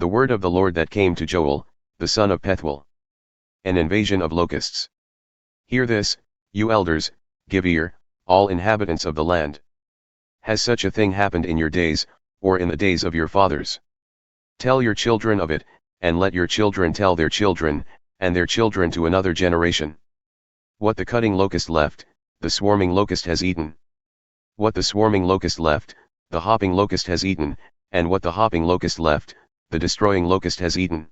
The word of the Lord that came to Joel, the son of Pethuel. An invasion of locusts. Hear this, you elders, give ear, all inhabitants of the land. Has such a thing happened in your days, or in the days of your fathers? Tell your children of it, and let your children tell their children, and their children to another generation. What the cutting locust left, the swarming locust has eaten. What the swarming locust left, the hopping locust has eaten, and what the hopping locust left, the destroying locust has eaten.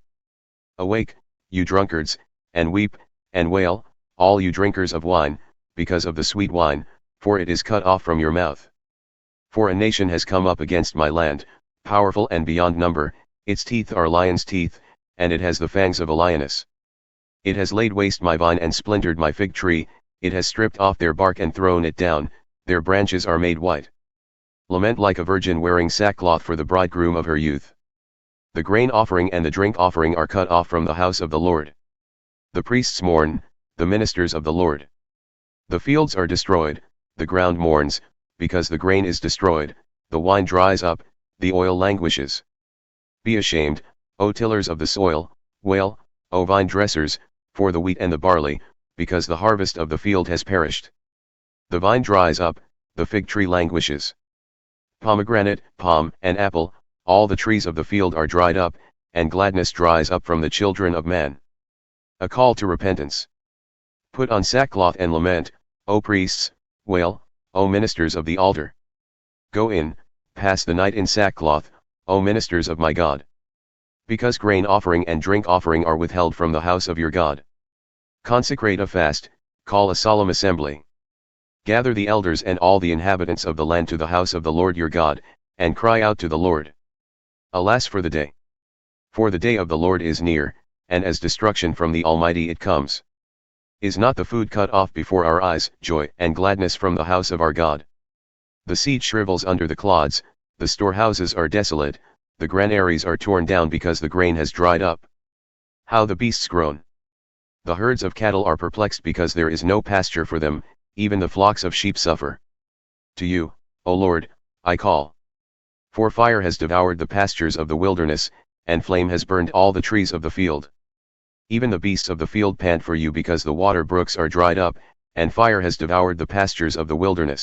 Awake, you drunkards, and weep, and wail, all you drinkers of wine, because of the sweet wine, for it is cut off from your mouth. For a nation has come up against my land, powerful and beyond number, its teeth are lion's teeth, and it has the fangs of a lioness. It has laid waste my vine and splintered my fig tree, it has stripped off their bark and thrown it down, their branches are made white. Lament like a virgin wearing sackcloth for the bridegroom of her youth. The grain offering and the drink offering are cut off from the house of the Lord. The priests mourn, the ministers of the Lord. The fields are destroyed, the ground mourns, because the grain is destroyed, the wine dries up, the oil languishes. Be ashamed, O tillers of the soil, wail, O vine dressers, for the wheat and the barley, because the harvest of the field has perished. The vine dries up, the fig tree languishes. Pomegranate, palm, and apple, all the trees of the field are dried up, and gladness dries up from the children of man. A call to repentance. Put on sackcloth and lament, O priests, wail, O ministers of the altar. Go in, pass the night in sackcloth, O ministers of my God. Because grain offering and drink offering are withheld from the house of your God. Consecrate a fast, call a solemn assembly. Gather the elders and all the inhabitants of the land to the house of the Lord your God, and cry out to the Lord. Alas for the day! For the day of the Lord is near, and as destruction from the Almighty it comes. Is not the food cut off before our eyes, joy and gladness from the house of our God? The seed shrivels under the clods, the storehouses are desolate, the granaries are torn down because the grain has dried up. How the beasts groan! The herds of cattle are perplexed because there is no pasture for them, even the flocks of sheep suffer. To you, O Lord, I call. For fire has devoured the pastures of the wilderness, and flame has burned all the trees of the field. Even the beasts of the field pant for you because the water brooks are dried up, and fire has devoured the pastures of the wilderness.